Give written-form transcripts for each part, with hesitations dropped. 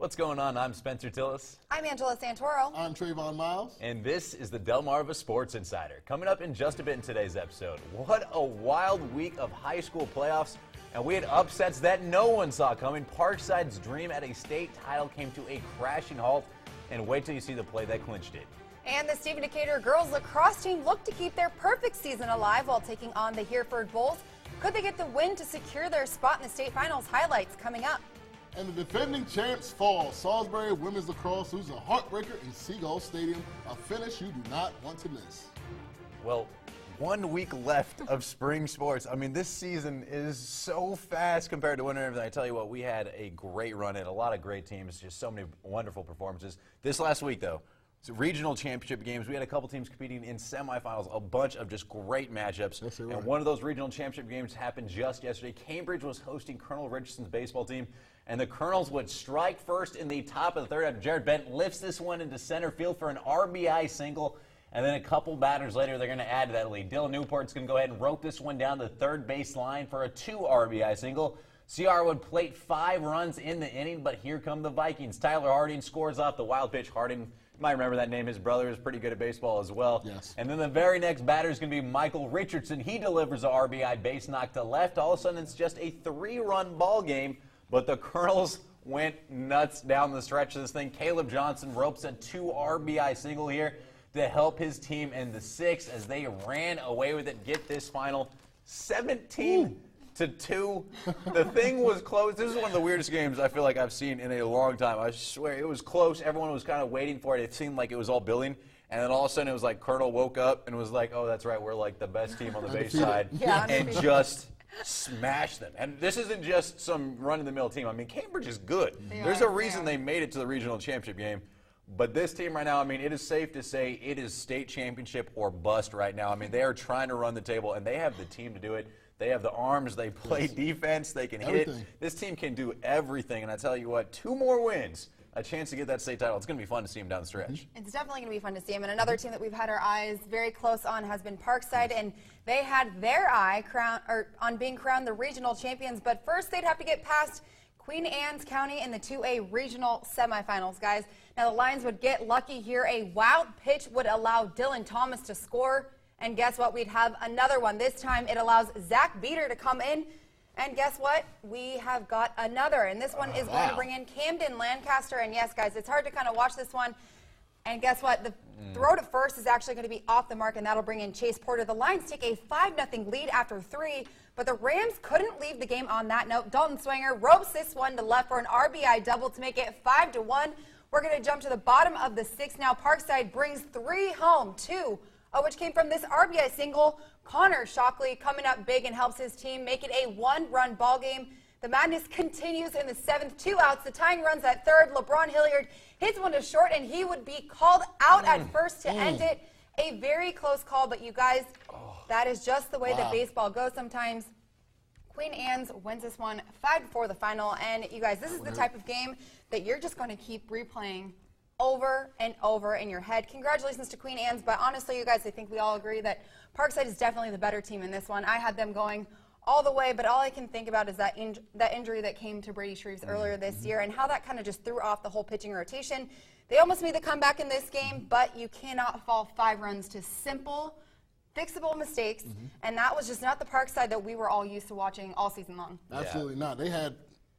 What's going on? I'm Spencer Tillis. I'm Angela Santoro. I'm Trayvon Miles. And this is the Delmarva Sports Insider. Coming up in just a bit in today's episode. What a wild week of high school playoffs. And we had upsets that no one saw coming. Parkside's dream at a state title came to a crashing halt. And wait till you see the play that clinched it. And the Stephen Decatur girls lacrosse team looked to keep their perfect season alive while taking on the Hereford Bulls. Could they get the win to secure their spot in the state finals? Highlights coming up. And the defending champs fall. Salisbury women's lacrosse loses a heartbreaker in Seagull Stadium, a finish you do not want to miss. Well, 1 week left of spring sports. I mean, this season is so fast compared to winter and everything. I tell you what, we had a great run in, a lot of great teams, just so many wonderful performances. This last week, though, regional championship games. We had a couple teams competing in semifinals, a bunch of just great matchups. Yes, and one of those regional championship games happened just yesterday. Cambridge was hosting Colonel Richardson's baseball team, and the Colonels would strike first in the top of the third after Jared Bent lifts this one into center field for an RBI single. And then a couple batters later, they're going to add to that lead. Dylan Newport's going to go ahead and rope this one down the third base line for a 2 RBI single. CR would plate 5 runs in the inning, but here come the Vikings. Tyler Harding scores off the wild pitch. Harding, you might remember that name. His brother is pretty good at baseball as well. Yes. And then the very next batter is going to be Michael Richardson. He delivers a RBI base knock to left. All of a sudden, it's just a 3-run ball game, but the Colonels went nuts down the stretch of this thing. Caleb Johnson ropes a 2 RBI single here to help his team in the 6th as they ran away with it. Get this final 17-2. The thing was close. This is one of the weirdest games I feel like I've seen in a long time. I swear it was close. Everyone was kind of waiting for it. It seemed like it was all building. And then all of a sudden it was like Colonel woke up and was like, oh, that's right, we're like the best team on the base side. Yeah, and just smash them. And this isn't just some run-of-the-mill team. I mean, Cambridge is good. There's a reason they made it to the regional championship game. But this team right now, I mean, it is safe to say it is state championship or bust right now. I mean, they are trying to run the table, and they have the team to do it. They have the arms. They play defense. They can hit. This team can do everything. And I tell you what, 2 more wins, a chance to get that state title. It's going to be fun to see them down the stretch. It's definitely going to be fun to see them. And another team that we've had our eyes very close on has been Parkside, and they had their eye on being crowned the regional champions. But first, they'd have to get past Queen Anne's County in the 2A regional semifinals, guys. Now, the Lions would get lucky here. A wild pitch would allow Dylan Thomas to score. And guess what? We'd have another one. This time, it allows Zach Beater to come in. And guess what? We have got another. And this one is going to bring in Camden Lancaster. And yes, guys, it's hard to kind of watch this one. And guess what? The throw to first is actually going to be off the mark, and that'll bring in Chase Porter. The Lions take a 5-0 lead after 3, but the Rams couldn't leave the game on that note. Dalton Swanger ropes this one to left for an RBI double to make it 5-1. We're going to jump to the bottom of the 6th now. Parkside brings 3 home, 2 of which came from this RBI single. Connor Shockley coming up big and helps his team make it a 1-run ball game. The madness continues in the 7th, 2 outs. The tying runs at 3rd. LeBron Hilliard hits one to short, and he would be called out at first to end it. A very close call, but you guys, that is just the way that baseball goes sometimes. Queen Anne's wins this one 5-4 the final, and you guys, this is the type of game that you're just going to keep replaying over and over in your head. Congratulations to Queen Anne's, but honestly, you guys, I think we all agree that Parkside is definitely the better team in this one. I had them going all the way, but all I can think about is that injury that came to Brady Shreves earlier this year and how that kind of just threw off the whole pitching rotation. They almost made the comeback in this game, but you cannot fall 5 runs to simple, fixable mistakes, and that was just not the Parkside that we were all used to watching all season long. Absolutely not.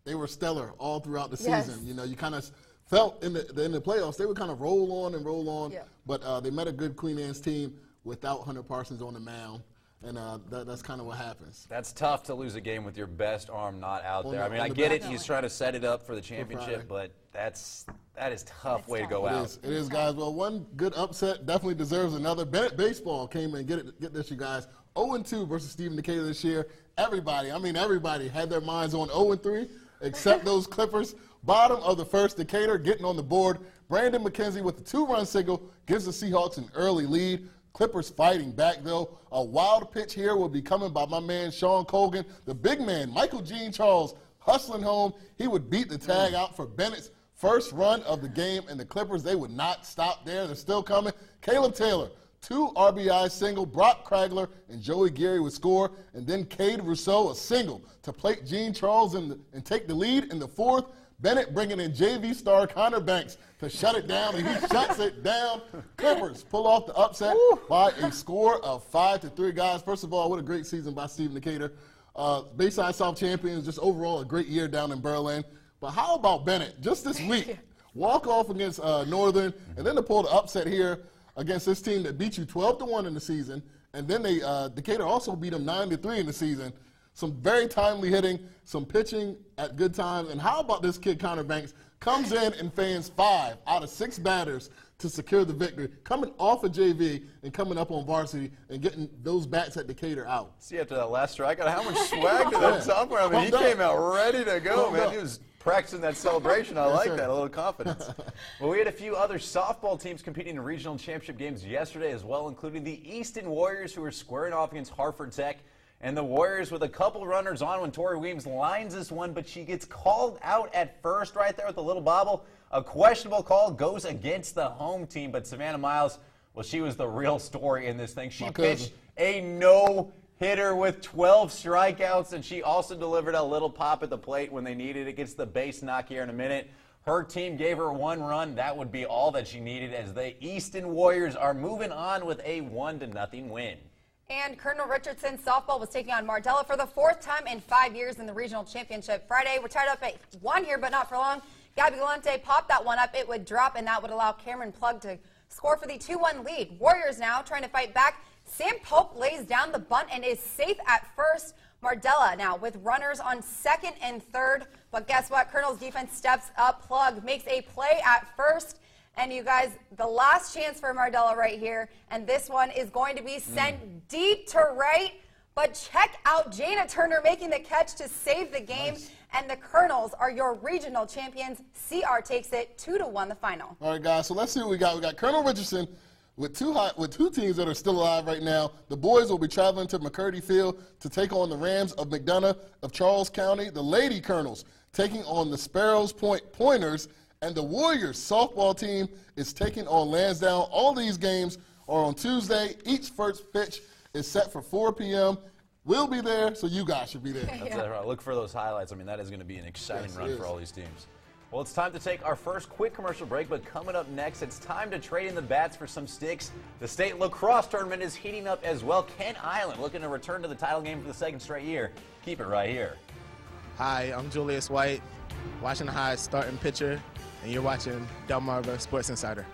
They were stellar all throughout the season. You know, you kind of felt in the playoffs they would kind of roll on, but they met a good Queen Anne's team without Hunter Parsons on the mound. And that's kind of what happens. That's tough to lose a game with your best arm not out there. I mean, I get it. He's trying to set it up for the championship, but that is a tough way to go out. It is, guys. Well, one good upset definitely deserves another. Bennett Baseball came in. Get this, you guys. 0-2 versus Stephen Decatur this year. Everybody had their minds on 0-3, except those Clippers. Bottom of the 1st, Decatur getting on the board. Brandon McKenzie with the 2-run single gives the Seahawks an early lead. Clippers fighting back, though. A wild pitch here will be coming by my man, Sean Colgan. The big man, Michael Jean Charles, hustling home. He would beat the tag out for Bennett's first run of the game, and the Clippers, they would not stop there. They're still coming. Caleb Taylor, 2 RBI single. Brock Kragler and Joey Geary would score, and then Cade Rousseau a single to plate Jean Charles and take the lead in the 4th. Bennett bringing in JV star Connor Banks to shut it down, and he shuts it down. Clippers pull off the upset by a score of 5-3, guys. First of all, what a great season by Steve Decatur. Bayside South champions, just overall a great year down in Berlin. But how about Bennett? Just this week, walk off against Northern, and then to pull the upset here against this team that beat you 12-1 in the season, and then Decatur also beat them 9-3 in the season. Some very timely hitting, some pitching at good times. And how about this kid, Connor Banks, comes in and fans 5 out of 6 batters to secure the victory, coming off of JV and coming up on varsity and getting those bats at Decatur out. See, after that last strikeout, how much swag did that sophomore? I mean, he came out ready to go, man. He was practicing that celebration. I like that, a little confidence. Well, we had a few other softball teams competing in regional championship games yesterday as well, including the Easton Warriors, who were squaring off against Hartford Tech. And the Warriors with a couple runners on when Tori Weems lines this one, but she gets called out at first right there with a little bobble. A questionable call goes against the home team, but Savannah Miles, well, she was the real story in this thing. She pitched a no-hitter with 12 strikeouts, and she also delivered a little pop at the plate when they needed it. Gets the base knock here in a minute. Her team gave her 1 run. That would be all that she needed, as the Easton Warriors are moving on with a 1-0 win. And Colonel Richardson softball was taking on Mardella for the 4th time in 5 years in the regional championship. Friday, we're tied up at 1 here, but not for long. Gabby Galante popped that one up. It would drop, and that would allow Cameron Plug to score for the 2-1 lead. Warriors now trying to fight back. Sam Pope lays down the bunt and is safe at first. Mardella now with runners on 2nd and 3rd. But guess what? Colonel's defense steps up. Plug makes a play at first. And you guys, the last chance for Mardella right here, and this one is going to be sent deep to right. But check out Jana Turner making the catch to save the game. Nice. And the Colonels are your regional champions. CR takes it 2-1 the final. All right, guys, so let's see what we got. We got Colonel Richardson with two teams that are still alive right now. The boys will be traveling to McCurdy Field to take on the Rams of McDonough of Charles County. The Lady Colonels taking on the Sparrows Point Pointers. And the Warriors softball team is taking on Lansdowne. All these games are on Tuesday. Each first pitch is set for 4 p.m. We'll be there, so you guys should be there. That's right. Look for those highlights. I mean, that is going to be an exciting run for all these teams. Well, it's time to take our first quick commercial break, but coming up next, it's time to trade in the bats for some sticks. The state lacrosse tournament is heating up as well. Kent Island looking to return to the title game for the 2nd straight year. Keep it right here. Hi, I'm Julius White, Washington High starting pitcher, and you're watching Delmarva Sports Insider.